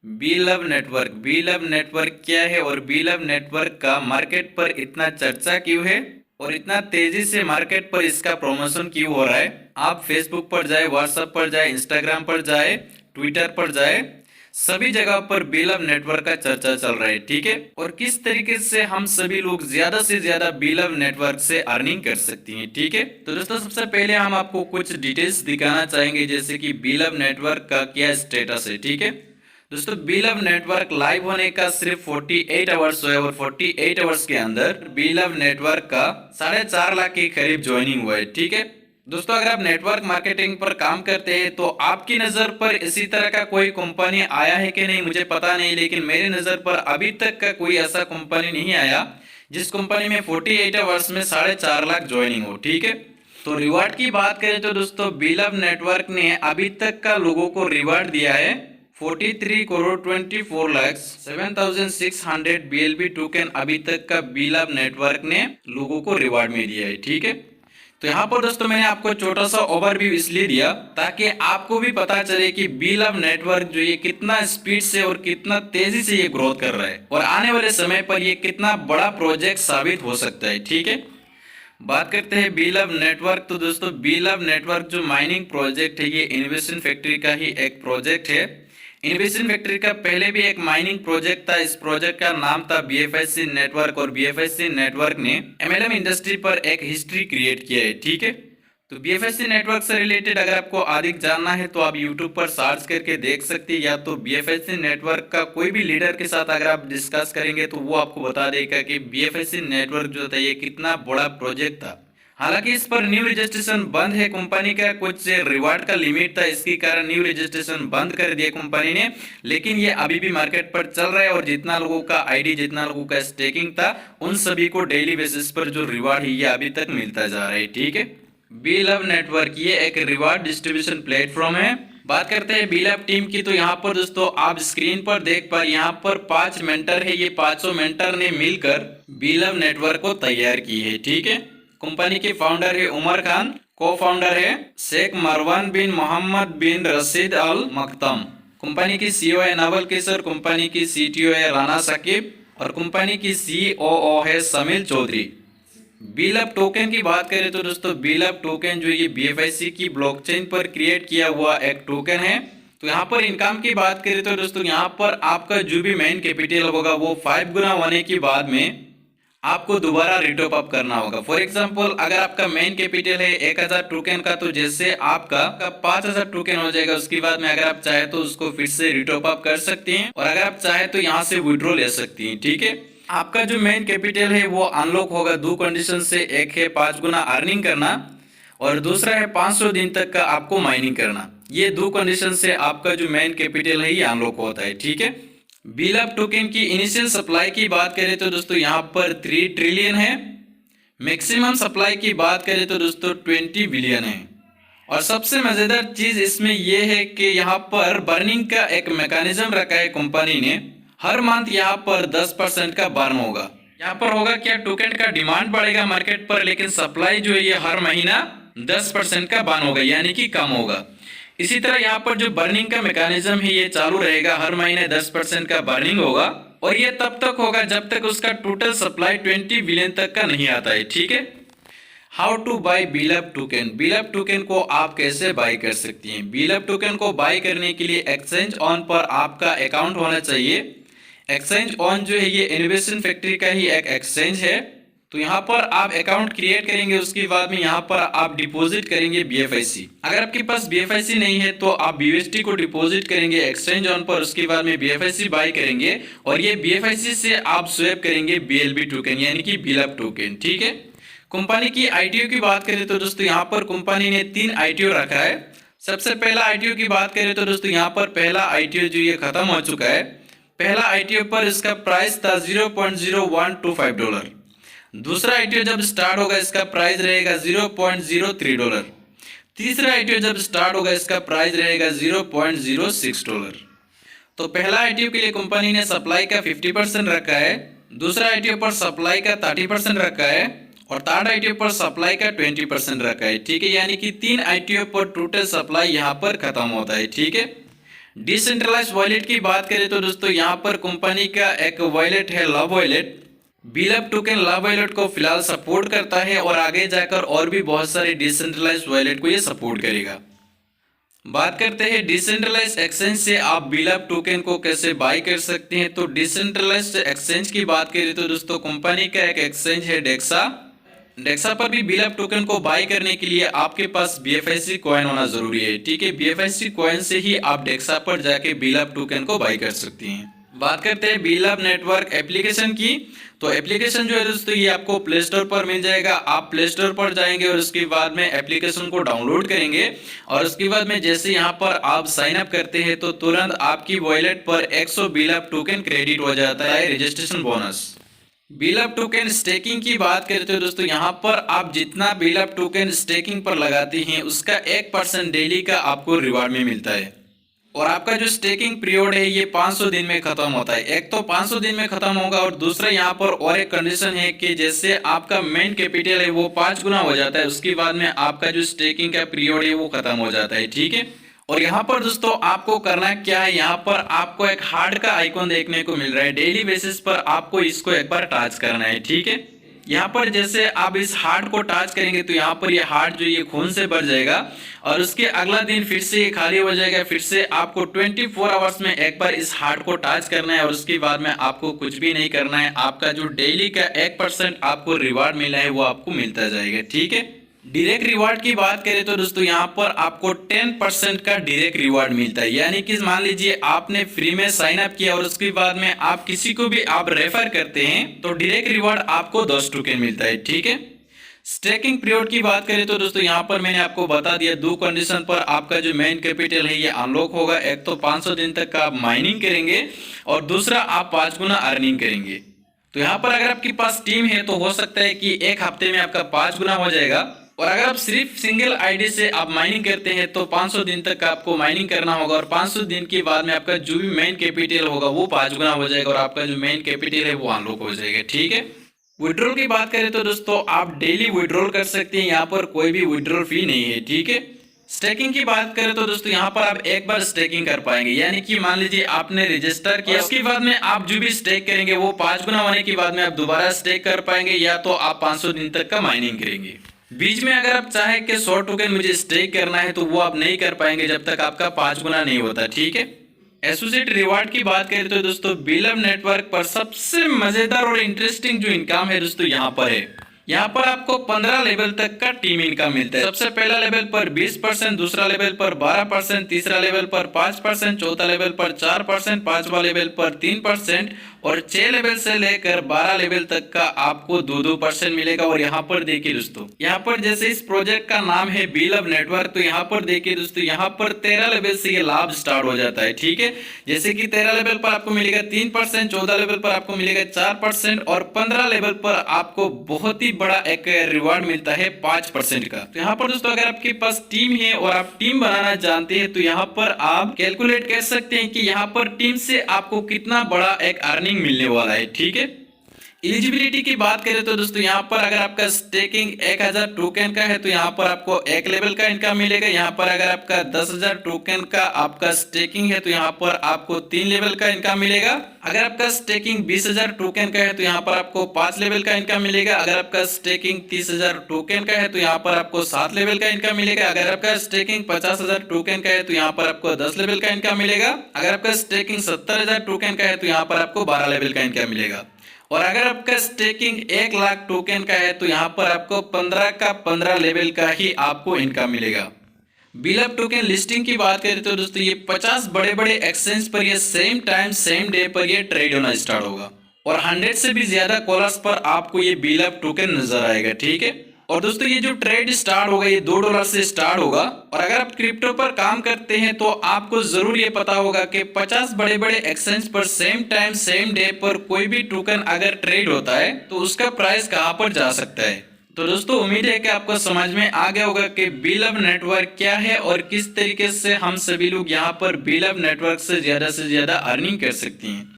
B love network क्या है और बी लव नेटवर्क का मार्केट पर इतना चर्चा क्यों है और इतना तेजी से मार्केट पर इसका प्रमोशन क्यों हो रहा है। आप फेसबुक पर जाए, व्हाट्सएप पर जाए, इंस्टाग्राम पर जाए, ट्विटर पर जाए, सभी जगह पर बी लव नेटवर्क का चर्चा चल रहा है। ठीक है, और किस तरीके से हम सभी लोग ज्यादा से ज्यादा बी लव नेटवर्क से अर्निंग कर सकती हैं। ठीक है, तो दोस्तों सबसे पहले हम आपको कुछ डिटेल्स दिखाना चाहेंगे, जैसे कि बी लव नेटवर्क का क्या स्टेटस है। ठीक है दोस्तों, बी लव नेटवर्क लाइव होने का सिर्फ 48 आवर्स हुआ है और 48 आवर्स के अंदर बी लव नेटवर्क का 4.5 लाख के करीब ज्वाइनिंग हुआ है। ठीक है दोस्तों, अगर आप नेटवर्क मार्केटिंग पर काम करते हैं तो आपकी नजर पर इसी तरह का कोई कंपनी आया है कि नहीं मुझे पता नहीं, लेकिन मेरी नजर पर अभी तक का कोई ऐसा कंपनी नहीं आया जिस कंपनी में 48 आवर्स में 4.5 लाख ज्वाइनिंग हो। ठीक है, तो रिवार्ड की बात करें तो दोस्तों बी लव नेटवर्क ने अभी तक का लोगों को रिवार्ड दिया है 43 करोड़ 24 लाख 7,600 BLB टोकन अभी तक का बी लव नेटवर्क ने लोगों को रिवार्ड में दिया है। ठीक है, तो यहाँ पर दोस्तों मैंने आपको छोटा सा ओवरव्यू इसलिए दिया ताकि आपको भी पता चले कि बी लव नेटवर्क जो ये कितना स्पीड से और कितना तेजी से ये ग्रोथ कर रहा है और आने वाले समय पर ये कितना बड़ा प्रोजेक्ट साबित हो सकता है। ठीक है, बात करते हैं बी लव नेटवर्क। तो दोस्तों बी लव नेटवर्क जो माइनिंग प्रोजेक्ट है ये इनोवेशन फैक्ट्री का ही एक प्रोजेक्ट है। इनोवेशन फैक्ट्री का पहले भी एक माइनिंग प्रोजेक्ट था, इस प्रोजेक्ट का नाम था BFSC नेटवर्क और BFSC नेटवर्क ने MLM इंडस्ट्री पर एक हिस्ट्री क्रिएट किया है। ठीक है, तो BFSC नेटवर्क से रिलेटेड अगर आपको अधिक जानना है तो आप YouTube पर सर्च करके देख सकते हैं, या तो BFSC नेटवर्क का कोई भी लीडर के साथ अगर आप डिस्कस करेंगे तो वो आपको बता देगा कि BFSC नेटवर्क जो था ये कितना बड़ा प्रोजेक्ट था। हालांकि इस पर न्यू रजिस्ट्रेशन बंद है, कंपनी का कुछ रिवार्ड का लिमिट था, इसके कारण न्यू रजिस्ट्रेशन बंद कर दिया कंपनी ने, लेकिन ये अभी भी मार्केट पर चल रहा है और जितना लोगों का आईडी, जितना लोगों का स्टेकिंग था उन सभी को डेली बेसिस पर जो रिवार्ड है ये अभी तक मिलता जा रहा है। ठीक है, बी लव नेटवर्क ये एक रिवार्ड डिस्ट्रीब्यूशन प्लेटफॉर्म है। बात करते हैं बी लव टीम की, तो यहाँ पर दोस्तों आप स्क्रीन पर देख पा यहाँ पर 5 मेंटर है, ये 500 मेंटर ने मिलकर बी लव नेटवर्क को तैयार की है। ठीक है, कंपनी के फाउंडर है उमर खान, को फाउंडर है शेख मरवान बिन मोहम्मद बिन रशीद अल मकतम, कंपनी की CEO है नवल किशोर, कंपनी की CTO है राना साकिब और कंपनी की COO है समील चौधरी। बी लव टोकन की बात करें तो दोस्तों बी लव टोकन जो ये BFSC की ब्लॉकचेन पर क्रिएट किया हुआ एक टोकन है। तो यहाँ पर इनकम की बात करें तो दोस्तों यहाँ पर आपका जो भी मेन कैपिटल होगा वो 5 गुना होने के बाद में आपको दोबारा रिटॉप अप करना होगा। फॉर एग्जांपल अगर आपका मेन कैपिटल है 1000 टोकन का, तो जैसे आपका 5000 टोकन हो जाएगा, उसके बाद में अगर आप चाहे तो उसको फिर से रिटॉप अप कर सकते हैं और अगर आप चाहे तो यहाँ से विड्रॉ ले सकती हैं। ठीक है, आपका जो मेन कैपिटल है वो अनलॉक होगा 2 कंडीशन से, एक है 5 गुना अर्निंग करना और दूसरा है 500 दिन तक का आपको माइनिंग करना। ये 2 कंडीशन से आपका जो मेन कैपिटल है ये अनलॉक होता है। ठीक है, बी लव टोकन की इनिशियल सप्लाई की बात करें तो दोस्तों यहाँ पर 3 ट्रिलियन है, मैक्सिमम सप्लाई की बात करें तो दोस्तों 20 बिलियन है और सबसे मजेदार चीज इसमें यह है कि यहाँ पर बर्निंग का एक मैकेनिज्म रखा है कंपनी ने, हर मंथ यहाँ पर 10% का बर्न होगा। यहाँ पर होगा क्या, टोकन का डिमांड बढ़ेगा मार्केट पर, लेकिन सप्लाई जो है ये हर महीना 10% का बर्न होगा, यानी कि कम होगा। इसी तरह यहाँ पर जो बर्निंग का मैकेनिज्म है ये चालू रहेगा, हर महीने 10% का बर्निंग होगा और ये तब तक होगा जब तक उसका टोटल सप्लाई 20 बिलियन तक का नहीं आता है। ठीक है, how to buy B love token. B love token को आप कैसे बाय कर सकती हैं। बी लव टोकन को बाय करने के लिए एक्सचेंज ऑन पर आपका अकाउंट होना चाहिए। एक्सचेंज ऑन जो है ये इनोवेशन फैक्ट्री का ही एक एक्सचेंज है। तो यहाँ पर आप अकाउंट क्रिएट करेंगे, उसके बाद में यहाँ पर आप डिपॉजिट करेंगे BFIC। अगर आपके पास BFIC नहीं है तो आप BUSD को डिपॉजिट करेंगे एक्सचेंज ऑन पर, उसके बाद में BFIC बाय करेंगे और ये BFIC से आप स्वैप करेंगे BLB टोकन यानी कि बी लव टोकन। ठीक है, कंपनी की ITO की बात करें तो दोस्तों यहाँ पर कंपनी ने 3 ITO रखा है। सबसे पहला ITO की बात करें तो दोस्तों यहाँ पर पहला ITO जो ये खत्म हो चुका है। पहला ITO पर इसका प्राइस था $0.0125। दूसरा ITO जब स्टार्ट होगा इसका प्राइस रहेगा $0.03। तीसरा ITO जब स्टार्ट होगा इसका प्राइस रहेगा $0.06। तो पहला ITO के लिए कंपनी ने सप्लाई का 50% रखा है, दूसरा ITO पर सप्लाई का 30% रखा है और थर्ड ITO पर सप्लाई का 20% रखा है। ठीक है, यानी कि 3 ITO पर टोटल सप्लाई यहाँ पर खत्म होता है। ठीक है, डिसेंट्रलाइज वॉलेट की बात करें तो दोस्तों यहाँ पर कंपनी का एक वॉलेट है लव वॉलेट। बीलअप टोकन लव वॉलेट को फिलहाल सपोर्ट करता है और आगे जाकर और भी बहुत सारे डिसेंट्रलाइज वॉलेट को ये सपोर्ट करेगा। बात करते हैं डिसेंट्रलाइज एक्सचेंज से आप बीलअप टोकन को कैसे बाय कर सकते हैं। तो डिसेंट्रलाइज एक्सचेंज की बात करें तो दोस्तों कंपनी का एक एक्सचेंज है डेक्सा। डेक्सा पर भी बीलअप टोकन को बाय करने के लिए आपके पास BFIC कॉइन होना जरूरी है। ठीक है, BFIC कॉइन से ही आप डेक्सा पर जाके बीलअप टोकन को बाय कर सकते हैं। बात करते हैं बीलअप नेटवर्क एप्लीकेशन की। तो एप्लीकेशन जो है दोस्तों ये आपको प्ले स्टोर पर मिल जाएगा। आप प्ले स्टोर पर जाएंगे और उसके बाद में एप्लीकेशन को डाउनलोड करेंगे और उसके बाद में जैसे यहाँ पर आप साइन अप करते हैं तो तुरंत आपकी वॉलेट पर 100 बीलअप टोकन क्रेडिट हो जाता है रजिस्ट्रेशन बोनस। बीलअप टोकन स्टेकिंग की बात करते हो दोस्तों यहाँ पर आप जितना बीलअप टोकन स्टेकिंग पर लगाते हैं उसका 1% डेली का आपको रिवार्ड में मिलता है। और आपका जो स्टेकिंग पीरियड है ये 500 दिन में खत्म होता है। एक तो 500 दिन में खत्म होगा और दूसरा यहाँ पर और एक कंडीशन है कि जैसे आपका मेन कैपिटल है वो 5 गुना हो जाता है उसके बाद में आपका जो स्टेकिंग का पीरियड है वो खत्म हो जाता है। ठीक है, और यहाँ पर दोस्तों आपको करना क्या है, यहाँ पर आपको एक हार्ट का आइकॉन देखने को मिल रहा है। डेली बेसिस पर आपको इसको एक बार टच करना है। ठीक है, यहाँ पर जैसे आप इस हार्ट को टच करेंगे तो यहाँ पर ये हार्ट जो ये खून से भर जाएगा और उसके अगला दिन फिर से ये खाली हो जाएगा। फिर से आपको 24 आवर्स में एक बार इस हार्ट को टच करना है और उसके बाद में आपको कुछ भी नहीं करना है। आपका जो डेली का 1% आपको रिवार्ड मिला है वो आपको मिलता जाएगा। ठीक है, डायरेक्ट रिवार्ड की बात करें तो दोस्तों यहाँ पर आपको 10% का डायरेक्ट रिवार्ड मिलता है। यानी कि मान लीजिए आपने फ्री में साइन अप किया और उसके बाद में आप किसी को भी आप रेफर करते हैं तो डायरेक्ट रिवार्ड आपको 10 टोकन मिलता है। ठीक है, स्टेकिंग पीरियड की बात करें तो दोस्तों यहाँ पर मैंने आपको बता दिया 2 कंडीशन पर आपका जो मेन कैपिटल है ये अनलॉक होगा। एक तो 500 दिन तक का आप माइनिंग करेंगे और दूसरा आप 5 गुना अर्निंग करेंगे। तो यहाँ पर अगर आपके पास टीम है तो हो सकता है कि एक हफ्ते में आपका 5 गुना हो जाएगा। और अगर आप सिर्फ सिंगल आईडी से आप माइनिंग करते हैं तो 500 दिन तक आपको माइनिंग करना होगा और 500 दिन के बाद में आपका जो भी मेन कैपिटल होगा वो 5 गुना हो जाएगा और आपका जो मेन कैपिटल है वो अनलॉक हो जाएगा। ठीक है, विड्रॉल की बात करें तो दोस्तों आप डेली विड्रॉल कर सकते हैं, यहाँ पर कोई भी विड्रॉल फी नहीं है। ठीक है, स्टेकिंग की बात करें तो दोस्तों यहाँ पर आप एक बार स्टेकिंग कर पाएंगे। यानी कि मान लीजिए आपने रजिस्टर किया उसके बाद में आप जो भी स्टेक करेंगे वो 5 गुना होने के बाद में आप दोबारा स्टेक कर पाएंगे या तो आप 500 दिन तक का माइनिंग करेंगे। बीच में अगर आप चाहे कि 100 टोकन मुझे स्टेक करना है तो वो आप नहीं कर पाएंगे जब तक आपका 5 गुना नहीं होता। ठीक है, एसोसिएट रिवार्ड की बात करें तो दोस्तों बीलअप नेटवर्क पर सबसे मजेदार और इंटरेस्टिंग जो इनकम है दोस्तों यहाँ पर है। यहाँ पर आपको 15 लेवल तक का टीम इनकम मिलता है। सबसे पहला लेवल पर 20%, दूसरा लेवल पर 12%, तीसरा लेवल पर 5%, चौथा लेवल पर 4%, पांचवा लेवल पर 3% और 6 लेवल से लेकर 12 लेवल तक का आपको 2% मिलेगा। और यहाँ पर देखिए दोस्तों, यहाँ पर जैसे इस प्रोजेक्ट का नाम है बीलअप नेटवर्क, तो यहाँ पर देखिए दोस्तों यहाँ पर 13 लेवल से ये लाभ स्टार्ट हो जाता है। ठीक है, जैसे कि 13 लेवल पर आपको मिलेगा 3%, 14 लेवल पर आपको मिलेगा 4% और 15 लेवल पर आपको बहुत ही बड़ा एक रिवार्ड मिलता है 5% का। तो यहाँ पर दोस्तों अगर आपके पास टीम है और आप टीम बनाना जानते हैं तो यहाँ पर आप कैलकुलेट कर सकते हैं कि यहाँ पर टीम से आपको कितना बड़ा एक अर्निंग मिलने वाला है। ठीक है, एलिजिबिलिटी की बात करें तो दोस्तों यहाँ पर अगर आपका स्टेकिंग 1000 टोकन का है तो यहाँ पर आपको 1 लेवल का इनकम मिलेगा। यहाँ पर अगर आपका 10,000 टोकन का आपका स्टेकिंग है तो यहाँ पर आपको 3 लेवल का इनकम मिलेगा। अगर आपका स्टेकिंग 20,000 टोकन का है तो यहाँ पर आपको 5 लेवल का इनकम मिलेगा। अगर आपका स्टेकिंग 30,000 टोकन का है तो यहाँ पर आपको 7 लेवल का इनकम मिलेगा। अगर आपका स्टेकिंग 50,000 टोकन का है तो यहाँ पर आपको 10 लेवल का इनकम मिलेगा। अगर आपका स्टेकिंग 70,000 टोकन का है तो यहाँ पर आपको 12 लेवल का इनकम मिलेगा। और अगर आपका स्टेकिंग 1 लाख टोकन का है तो यहाँ पर आपको 15 का 15 लेवल का ही आपको इनकम मिलेगा। बीलअप टोकन लिस्टिंग की बात करें तो दोस्तों ये 50 बड़े बड़े एक्सचेंज पर ये सेम टाइम सेम डे पर ये ट्रेड होना स्टार्ट होगा और 100 से भी ज्यादा कॉलर्स पर आपको ये बीलअप टोकन नजर आएगा। ठीक है, और दोस्तों ये जो ट्रेड स्टार्ट होगा ये $2 से स्टार्ट होगा। और अगर आप क्रिप्टो पर काम करते हैं तो आपको जरूर ये पता होगा कि 50 बड़े बड़े एक्सचेंज पर सेम टाइम सेम डे पर कोई भी टोकन अगर ट्रेड होता है तो उसका प्राइस कहां पर जा सकता है। तो दोस्तों उम्मीद है कि आपको समझ में आ गया होगा कि बीलअप नेटवर्क क्या है और किस तरीके से हम सभी लोग यहाँ पर बीलअप नेटवर्क से ज्यादा अर्निंग कर सकते हैं।